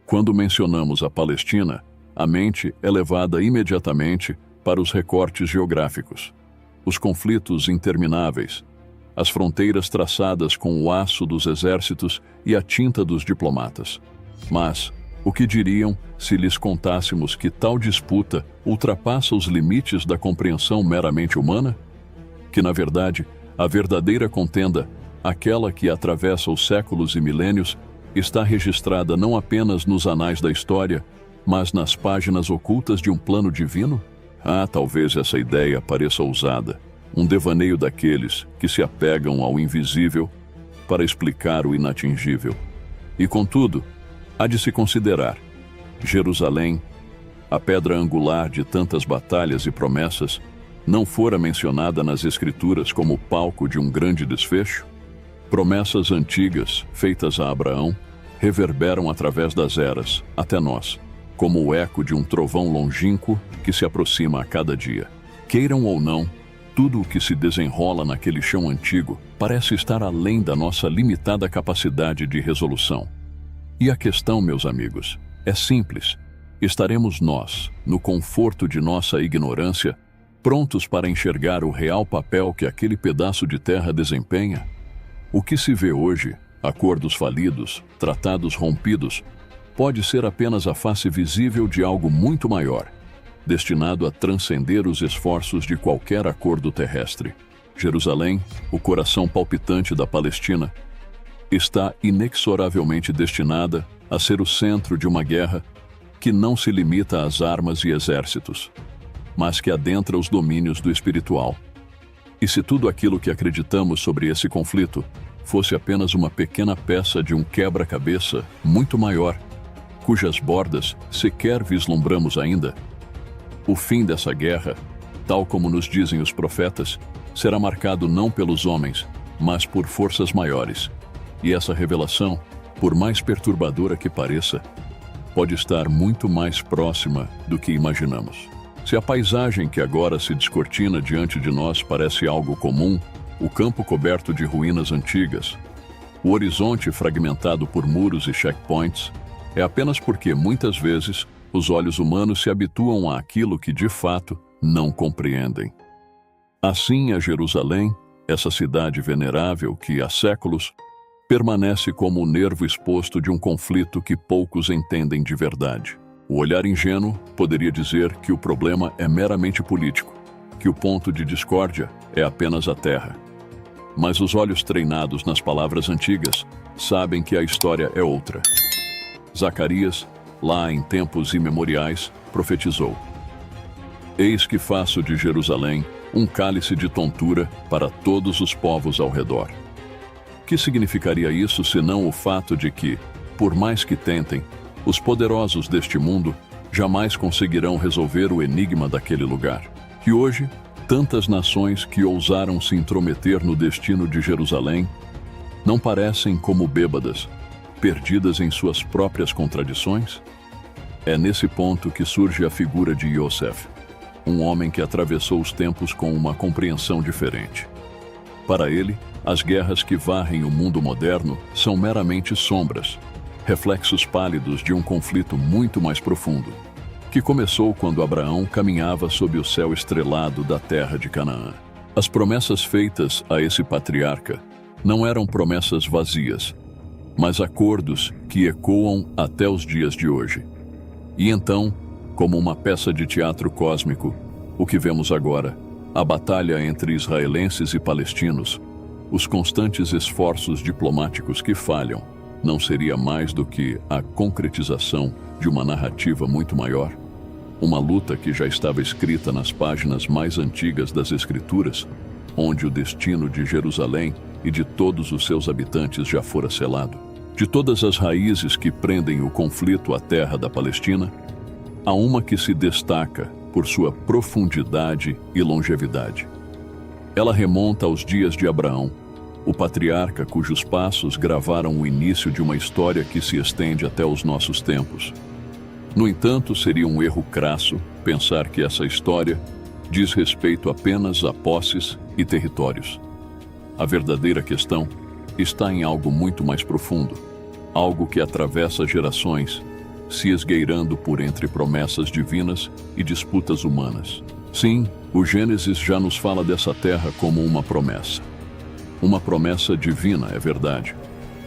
Quando mencionamos a Palestina, a mente é levada imediatamente para os recortes geográficos, os conflitos intermináveis, as fronteiras traçadas com o aço dos exércitos e a tinta dos diplomatas. Mas o que diriam se lhes contássemos que tal disputa ultrapassa os limites da compreensão meramente humana? Que, na verdade, a verdadeira contenda, aquela que atravessa os séculos e milênios, está registrada não apenas nos anais da história, mas nas páginas ocultas de um plano divino? Talvez essa ideia pareça ousada, um devaneio daqueles que se apegam ao invisível para explicar o inatingível. E, contudo, há de se considerar: Jerusalém, a pedra angular de tantas batalhas e promessas, não fora mencionada nas Escrituras como palco de um grande desfecho? Promessas antigas, feitas a Abraão, reverberam através das eras, até nós, como o eco de um trovão longínquo que se aproxima a cada dia. Queiram ou não, tudo o que se desenrola naquele chão antigo parece estar além da nossa limitada capacidade de resolução. E a questão, meus amigos, é simples. Estaremos nós, no conforto de nossa ignorância, prontos para enxergar o real papel que aquele pedaço de terra desempenha? O que se vê hoje, acordos falidos, tratados rompidos, pode ser apenas a face visível de algo muito maior, destinado a transcender os esforços de qualquer acordo terrestre. Jerusalém, o coração palpitante da Palestina, está inexoravelmente destinada a ser o centro de uma guerra que não se limita às armas e exércitos, mas que adentra os domínios do espiritual. E se tudo aquilo que acreditamos sobre esse conflito fosse apenas uma pequena peça de um quebra-cabeça muito maior, cujas bordas sequer vislumbramos ainda, o fim dessa guerra, tal como nos dizem os profetas, será marcado não pelos homens, mas por forças maiores. E essa revelação, por mais perturbadora que pareça, pode estar muito mais próxima do que imaginamos. Se a paisagem que agora se descortina diante de nós parece algo comum, o campo coberto de ruínas antigas, o horizonte fragmentado por muros e checkpoints, é apenas porque, muitas vezes, os olhos humanos se habituam àquilo que, de fato, não compreendem. Assim, a Jerusalém, essa cidade venerável que, há séculos, permanece como o nervo exposto de um conflito que poucos entendem de verdade. O olhar ingênuo poderia dizer que o problema é meramente político, que o ponto de discórdia é apenas a terra. Mas os olhos treinados nas palavras antigas sabem que a história é outra. Zacarias, lá em tempos imemoriais, profetizou: Eis que faço de Jerusalém um cálice de tontura para todos os povos ao redor. Que significaria isso senão o fato de que, por mais que tentem, os poderosos deste mundo jamais conseguirão resolver o enigma daquele lugar? Que hoje, tantas nações que ousaram se intrometer no destino de Jerusalém não parecem como bêbadas, perdidas em suas próprias contradições? É nesse ponto que surge a figura de Yosef, um homem que atravessou os tempos com uma compreensão diferente. Para ele, as guerras que varrem o mundo moderno são meramente sombras, reflexos pálidos de um conflito muito mais profundo, que começou quando Abraão caminhava sob o céu estrelado da terra de Canaã. As promessas feitas a esse patriarca não eram promessas vazias, mas acordos que ecoam até os dias de hoje. E então, como uma peça de teatro cósmico, o que vemos agora, a batalha entre israelenses e palestinos, os constantes esforços diplomáticos que falham, não seria mais do que a concretização de uma narrativa muito maior? Uma luta que já estava escrita nas páginas mais antigas das Escrituras, onde o destino de Jerusalém e de todos os seus habitantes já fora selado. De todas as raízes que prendem o conflito à terra da Palestina, há uma que se destaca por sua profundidade e longevidade. Ela remonta aos dias de Abraão, o patriarca cujos passos gravaram o início de uma história que se estende até os nossos tempos. No entanto, seria um erro crasso pensar que essa história diz respeito apenas a posses e territórios. A verdadeira questão está em algo muito mais profundo, algo que atravessa gerações se esgueirando por entre promessas divinas e disputas humanas. Sim, o Gênesis já nos fala dessa terra como uma promessa. Uma promessa divina, é verdade,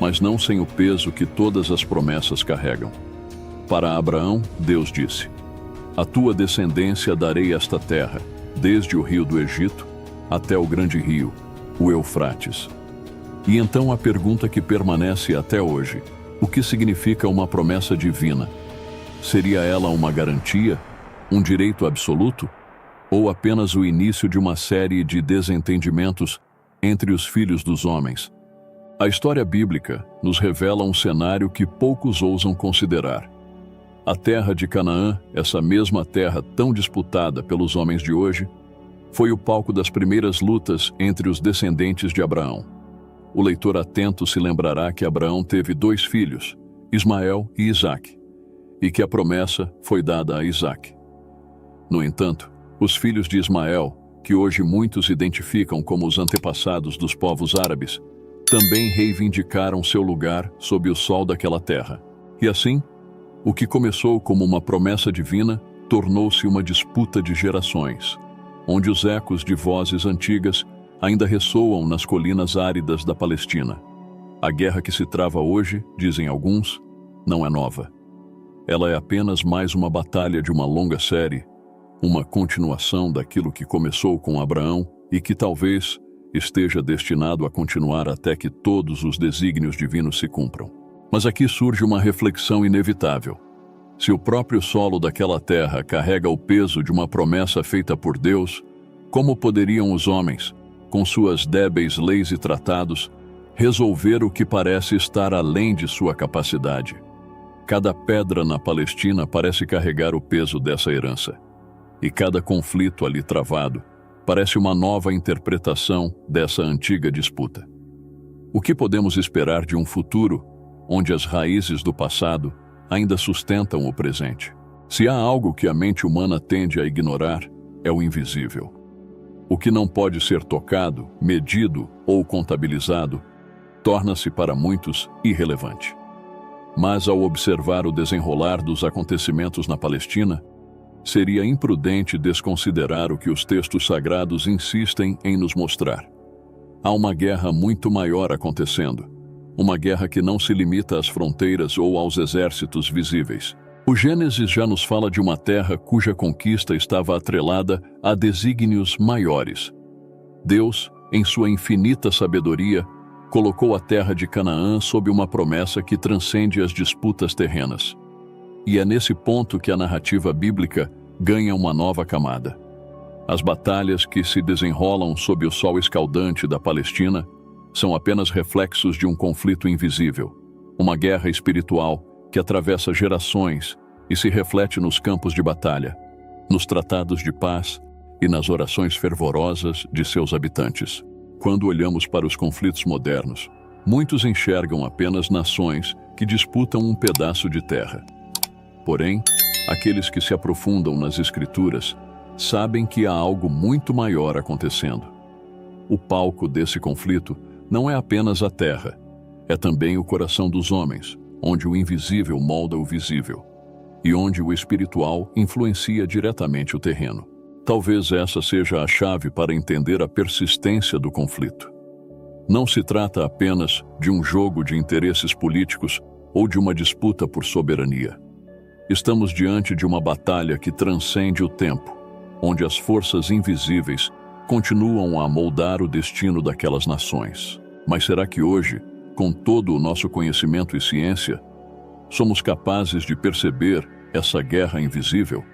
mas não sem o peso que todas as promessas carregam. Para Abraão, Deus disse: "A tua descendência darei esta terra, desde o rio do Egito até o grande rio, o Eufrates." E então a pergunta que permanece até hoje: o que significa uma promessa divina? Seria ela uma garantia, um direito absoluto, ou apenas o início de uma série de desentendimentos entre os filhos dos homens? A história bíblica nos revela um cenário que poucos ousam considerar. A terra de Canaã, essa mesma terra tão disputada pelos homens de hoje, foi o palco das primeiras lutas entre os descendentes de Abraão. O leitor atento se lembrará que Abraão teve 2 filhos, Ismael e Isaque, e que a promessa foi dada a Isaque. No entanto, os filhos de Ismael, que hoje muitos identificam como os antepassados dos povos árabes, também reivindicaram seu lugar sob o sol daquela terra. E assim, o que começou como uma promessa divina tornou-se uma disputa de gerações, onde os ecos de vozes antigas ainda ressoam nas colinas áridas da Palestina. A guerra que se trava hoje, dizem alguns, não é nova. Ela é apenas mais uma batalha de uma longa série, uma continuação daquilo que começou com Abraão e que talvez esteja destinado a continuar até que todos os desígnios divinos se cumpram. Mas aqui surge uma reflexão inevitável. Se o próprio solo daquela terra carrega o peso de uma promessa feita por Deus, como poderiam os homens, com suas débeis leis e tratados, resolver o que parece estar além de sua capacidade? Cada pedra na Palestina parece carregar o peso dessa herança. E cada conflito ali travado parece uma nova interpretação dessa antiga disputa. O que podemos esperar de um futuro onde as raízes do passado ainda sustentam o presente? Se há algo que a mente humana tende a ignorar, é o invisível. O que não pode ser tocado, medido ou contabilizado, torna-se para muitos irrelevante. Mas ao observar o desenrolar dos acontecimentos na Palestina, seria imprudente desconsiderar o que os textos sagrados insistem em nos mostrar. Há uma guerra muito maior acontecendo, uma guerra que não se limita às fronteiras ou aos exércitos visíveis. O Gênesis já nos fala de uma terra cuja conquista estava atrelada a desígnios maiores. Deus, em sua infinita sabedoria, colocou a terra de Canaã sob uma promessa que transcende as disputas terrenas. E é nesse ponto que a narrativa bíblica ganha uma nova camada. As batalhas que se desenrolam sob o sol escaldante da Palestina são apenas reflexos de um conflito invisível, uma guerra espiritual que atravessa gerações e se reflete nos campos de batalha, nos tratados de paz e nas orações fervorosas de seus habitantes. Quando olhamos para os conflitos modernos, muitos enxergam apenas nações que disputam um pedaço de terra. Porém, aqueles que se aprofundam nas Escrituras sabem que há algo muito maior acontecendo. O palco desse conflito não é apenas a terra, é também o coração dos homens, onde o invisível molda o visível, e onde o espiritual influencia diretamente o terreno. Talvez essa seja a chave para entender a persistência do conflito. Não se trata apenas de um jogo de interesses políticos ou de uma disputa por soberania. Estamos diante de uma batalha que transcende o tempo, onde as forças invisíveis continuam a moldar o destino daquelas nações. Mas será que hoje, com todo o nosso conhecimento e ciência, somos capazes de perceber essa guerra invisível?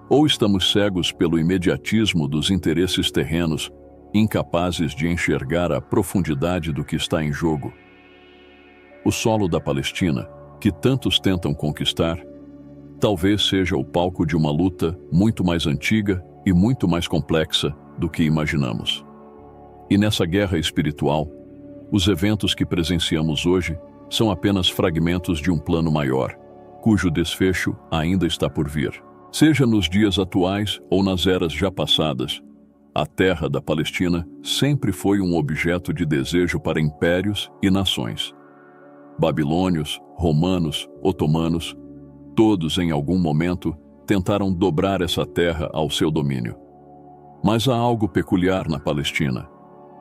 Ou estamos cegos pelo imediatismo dos interesses terrenos, incapazes de enxergar a profundidade do que está em jogo? O solo da Palestina, que tantos tentam conquistar, talvez seja o palco de uma luta muito mais antiga e muito mais complexa do que imaginamos. E nessa guerra espiritual, os eventos que presenciamos hoje são apenas fragmentos de um plano maior, cujo desfecho ainda está por vir. Seja nos dias atuais ou nas eras já passadas, a terra da Palestina sempre foi um objeto de desejo para impérios e nações. Babilônios, romanos, otomanos Todos, em algum momento, tentaram dobrar essa terra ao seu domínio. Mas há algo peculiar na Palestina.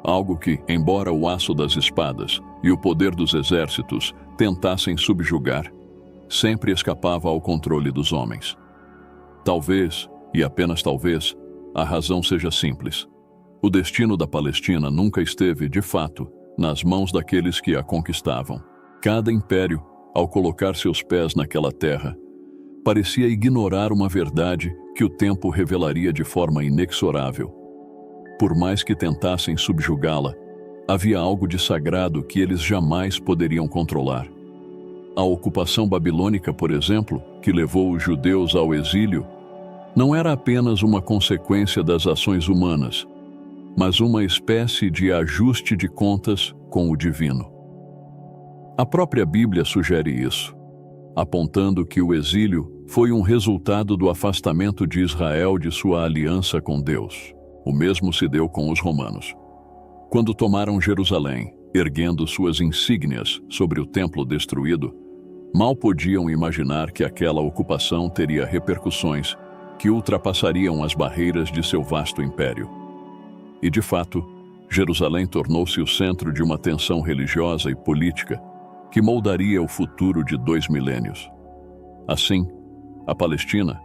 Algo que, embora o aço das espadas e o poder dos exércitos tentassem subjugar, sempre escapava ao controle dos homens. Talvez, e apenas talvez, a razão seja simples. O destino da Palestina nunca esteve, de fato, nas mãos daqueles que a conquistavam. Cada império, ao colocar seus pés naquela terra, parecia ignorar uma verdade que o tempo revelaria de forma inexorável. Por mais que tentassem subjugá-la, havia algo de sagrado que eles jamais poderiam controlar. A ocupação babilônica, por exemplo, que levou os judeus ao exílio, não era apenas uma consequência das ações humanas, mas uma espécie de ajuste de contas com o divino. A própria Bíblia sugere isso, apontando que o exílio foi um resultado do afastamento de Israel de sua aliança com Deus. O mesmo se deu com os romanos. Quando tomaram Jerusalém, erguendo suas insígnias sobre o templo destruído, mal podiam imaginar que aquela ocupação teria repercussões que ultrapassariam as barreiras de seu vasto império. E, de fato, Jerusalém tornou-se o centro de uma tensão religiosa e política que moldaria o futuro de 2 milênios. Assim, a Palestina,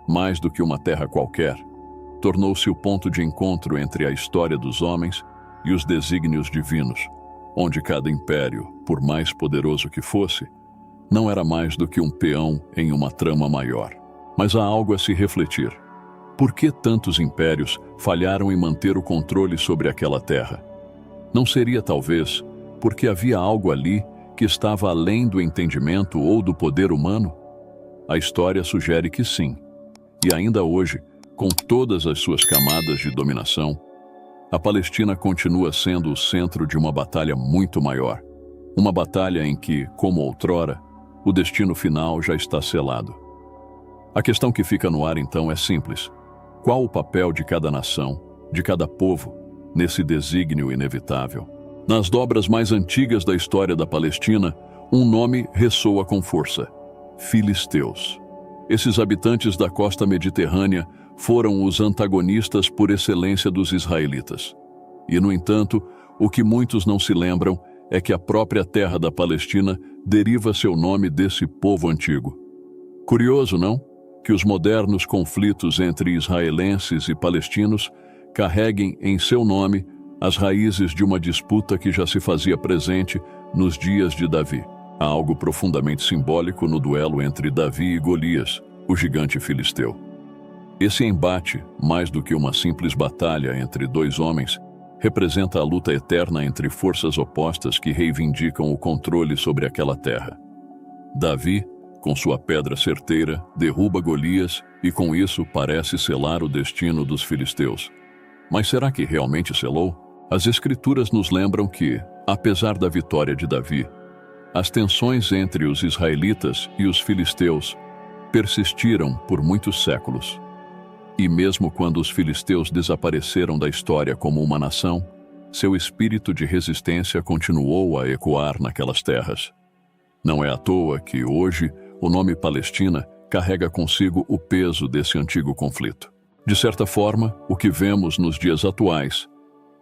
mais do que uma terra qualquer, tornou-se o ponto de encontro entre a história dos homens e os desígnios divinos, onde cada império, por mais poderoso que fosse, não era mais do que um peão em uma trama maior. Mas há algo a se refletir. Por que tantos impérios falharam em manter o controle sobre aquela terra? Não seria, talvez, porque havia algo ali que estava além do entendimento ou do poder humano? A história sugere que sim. E ainda hoje, com todas as suas camadas de dominação, a Palestina continua sendo o centro de uma batalha muito maior. Uma batalha em que, como outrora, o destino final já está selado. A questão que fica no ar, então, é simples. Qual o papel de cada nação, de cada povo, nesse desígnio inevitável? Nas dobras mais antigas da história da Palestina, um nome ressoa com força: filisteus. Esses habitantes da costa mediterrânea foram os antagonistas por excelência dos israelitas. E, no entanto, o que muitos não se lembram é que a própria terra da Palestina deriva seu nome desse povo antigo. Curioso, não? Que os modernos conflitos entre israelenses e palestinos carreguem em seu nome as raízes de uma disputa que já se fazia presente nos dias de Davi. Há algo profundamente simbólico no duelo entre Davi e Golias, o gigante filisteu. Esse embate, mais do que uma simples batalha entre 2 homens, representa a luta eterna entre forças opostas que reivindicam o controle sobre aquela terra. Davi, com sua pedra certeira, derruba Golias e com isso parece selar o destino dos filisteus. Mas será que realmente selou? As Escrituras nos lembram que, apesar da vitória de Davi, as tensões entre os israelitas e os filisteus persistiram por muitos séculos. E mesmo quando os filisteus desapareceram da história como uma nação, seu espírito de resistência continuou a ecoar naquelas terras. Não é à toa que, hoje, o nome Palestina carrega consigo o peso desse antigo conflito. De certa forma, o que vemos nos dias atuais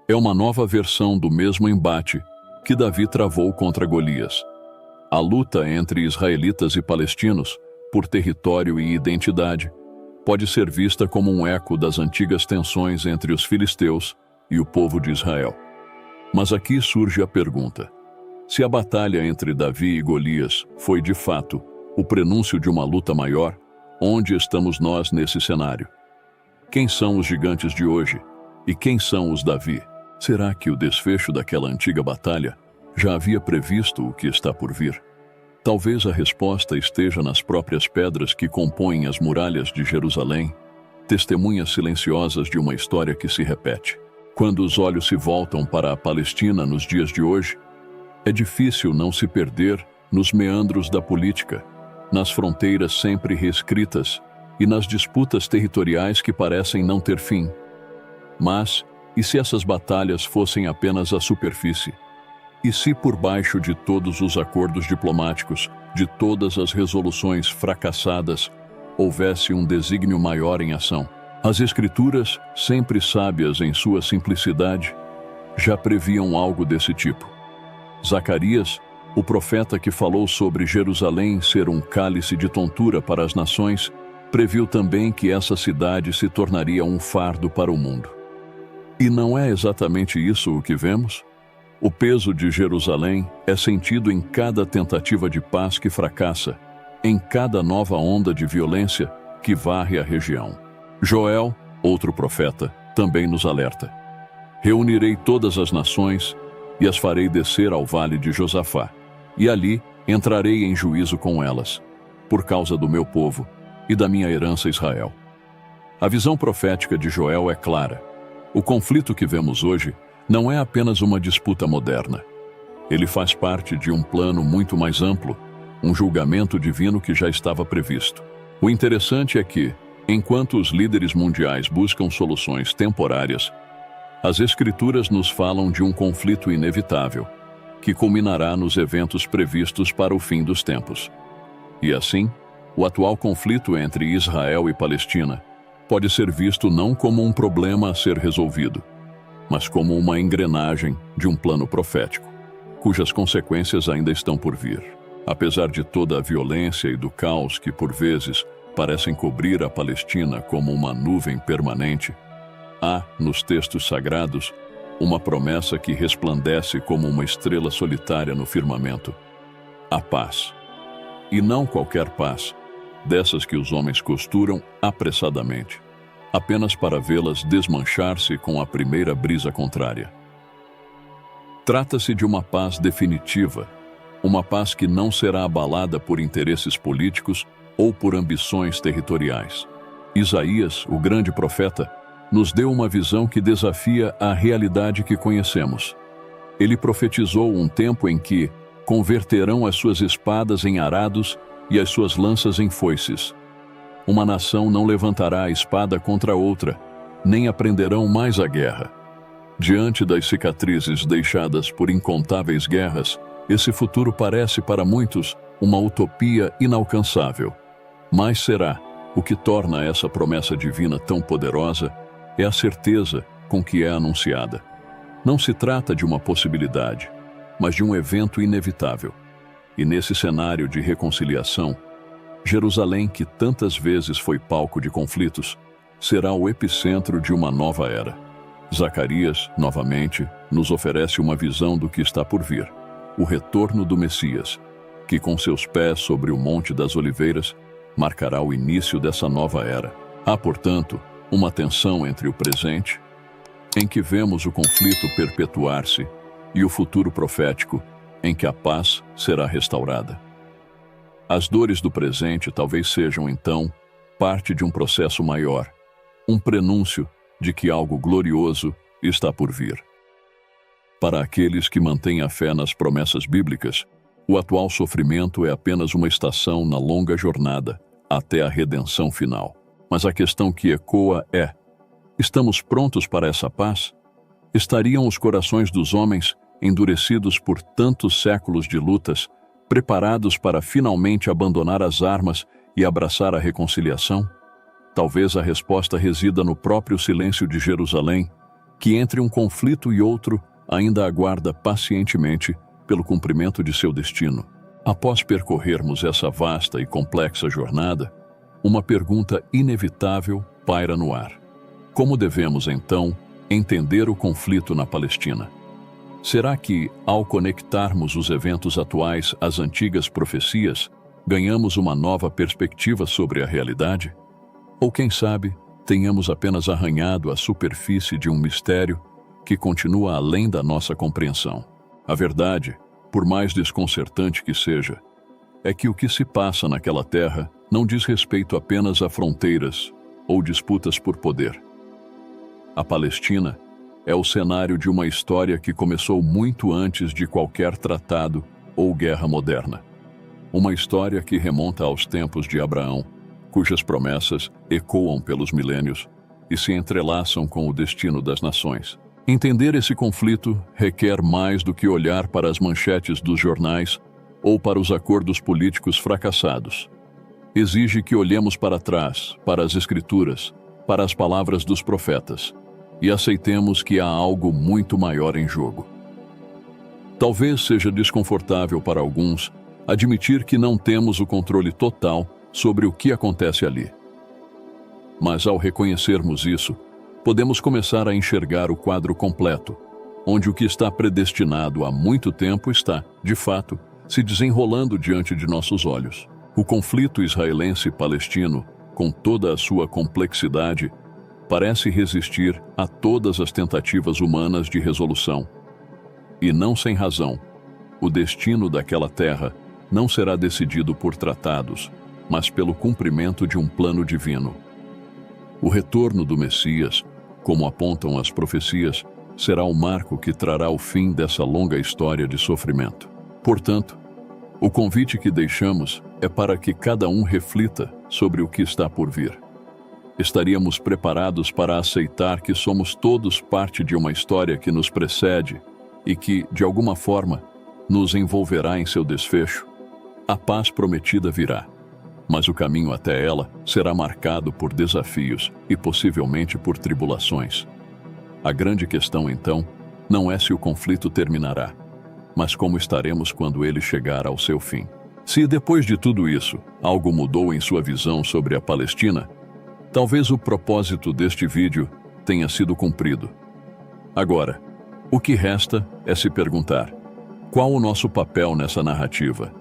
é uma nova versão do mesmo embate que Davi travou contra Golias. A luta entre israelitas e palestinos, por território e identidade, pode ser vista como um eco das antigas tensões entre os filisteus e o povo de Israel. Mas aqui surge a pergunta: se a batalha entre Davi e Golias foi, de fato, o prenúncio de uma luta maior, onde estamos nós nesse cenário? Quem são os gigantes de hoje? E quem são os Davi? Será que o desfecho daquela antiga batalha já havia previsto o que está por vir? Talvez a resposta esteja nas próprias pedras que compõem as muralhas de Jerusalém, testemunhas silenciosas de uma história que se repete. Quando os olhos se voltam para a Palestina nos dias de hoje, é difícil não se perder nos meandros da política, nas fronteiras sempre reescritas e nas disputas territoriais que parecem não ter fim. Mas, e se essas batalhas fossem apenas a superfície? E se por baixo de todos os acordos diplomáticos, de todas as resoluções fracassadas, houvesse um desígnio maior em ação? As Escrituras, sempre sábias em sua simplicidade, já previam algo desse tipo. Zacarias, o profeta que falou sobre Jerusalém ser um cálice de tontura para as nações, previu também que essa cidade se tornaria um fardo para o mundo. E não é exatamente isso o que vemos? O peso de Jerusalém é sentido em cada tentativa de paz que fracassa, em cada nova onda de violência que varre a região. Joel, outro profeta, também nos alerta: reunirei todas as nações e as farei descer ao vale de Josafá, e ali entrarei em juízo com elas, por causa do meu povo e da minha herança Israel. A visão profética de Joel é clara. O conflito que vemos hoje não é apenas uma disputa moderna. Ele faz parte de um plano muito mais amplo, um julgamento divino que já estava previsto. O interessante é que, enquanto os líderes mundiais buscam soluções temporárias, as Escrituras nos falam de um conflito inevitável, que culminará nos eventos previstos para o fim dos tempos. E assim, o atual conflito entre Israel e Palestina pode ser visto não como um problema a ser resolvido, mas como uma engrenagem de um plano profético, cujas consequências ainda estão por vir. Apesar de toda a violência e do caos que, por vezes, parecem cobrir a Palestina como uma nuvem permanente, há, nos textos sagrados, uma promessa que resplandece como uma estrela solitária no firmamento: a paz. E não qualquer paz, dessas que os homens costuram apressadamente, apenas para vê-las desmanchar-se com a primeira brisa contrária. Trata-se de uma paz definitiva, uma paz que não será abalada por interesses políticos ou por ambições territoriais. Isaías, o grande profeta, nos deu uma visão que desafia a realidade que conhecemos. Ele profetizou um tempo em que converterão as suas espadas em arados e as suas lanças em foices. Uma nação não levantará a espada contra outra, nem aprenderão mais a guerra. Diante das cicatrizes deixadas por incontáveis guerras, esse futuro parece para muitos uma utopia inalcançável. Mas será, o que torna essa promessa divina tão poderosa, é a certeza com que é anunciada. Não se trata de uma possibilidade, mas de um evento inevitável. E nesse cenário de reconciliação, Jerusalém, que tantas vezes foi palco de conflitos, será o epicentro de uma nova era. Zacarias, novamente, nos oferece uma visão do que está por vir: o retorno do Messias, que com seus pés sobre o Monte das Oliveiras, marcará o início dessa nova era. Há, portanto, uma tensão entre o presente, em que vemos o conflito perpetuar-se, e o futuro profético, em que a paz será restaurada. As dores do presente talvez sejam, então, parte de um processo maior, um prenúncio de que algo glorioso está por vir. Para aqueles que mantêm a fé nas promessas bíblicas, o atual sofrimento é apenas uma estação na longa jornada até a redenção final. Mas a questão que ecoa é: estamos prontos para essa paz? Estariam os corações dos homens, endurecidos por tantos séculos de lutas, preparados para finalmente abandonar as armas e abraçar a reconciliação? Talvez a resposta resida no próprio silêncio de Jerusalém, que entre um conflito e outro ainda aguarda pacientemente pelo cumprimento de seu destino. Após percorrermos essa vasta e complexa jornada, uma pergunta inevitável paira no ar: como devemos, então, entender o conflito na Palestina? Será que, ao conectarmos os eventos atuais às antigas profecias, ganhamos uma nova perspectiva sobre a realidade? Ou, quem sabe, tenhamos apenas arranhado a superfície de um mistério que continua além da nossa compreensão? A verdade, por mais desconcertante que seja, é que o que se passa naquela terra não diz respeito apenas a fronteiras ou disputas por poder. A Palestina é o cenário de uma história que começou muito antes de qualquer tratado ou guerra moderna. Uma história que remonta aos tempos de Abraão, cujas promessas ecoam pelos milênios e se entrelaçam com o destino das nações. Entender esse conflito requer mais do que olhar para as manchetes dos jornais ou para os acordos políticos fracassados. Exige que olhemos para trás, para as Escrituras, para as palavras dos profetas, e aceitemos que há algo muito maior em jogo. Talvez seja desconfortável para alguns admitir que não temos o controle total sobre o que acontece ali. Mas ao reconhecermos isso, podemos começar a enxergar o quadro completo, onde o que está predestinado há muito tempo está, de fato, se desenrolando diante de nossos olhos. O conflito israelense-palestino, com toda a sua complexidade, parece resistir a todas as tentativas humanas de resolução. E não sem razão, o destino daquela terra não será decidido por tratados, mas pelo cumprimento de um plano divino. O retorno do Messias, como apontam as profecias, será o marco que trará o fim dessa longa história de sofrimento. Portanto, o convite que deixamos é para que cada um reflita sobre o que está por vir. Estaríamos preparados para aceitar que somos todos parte de uma história que nos precede e que, de alguma forma, nos envolverá em seu desfecho? A paz prometida virá, mas o caminho até ela será marcado por desafios e possivelmente por tribulações. A grande questão, então, não é se o conflito terminará, mas como estaremos quando ele chegar ao seu fim. Se depois de tudo isso, algo mudou em sua visão sobre a Palestina, talvez o propósito deste vídeo tenha sido cumprido. Agora, o que resta é se perguntar: qual o nosso papel nessa narrativa?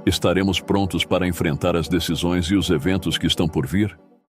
Estaremos prontos para enfrentar as decisões e os eventos que estão por vir?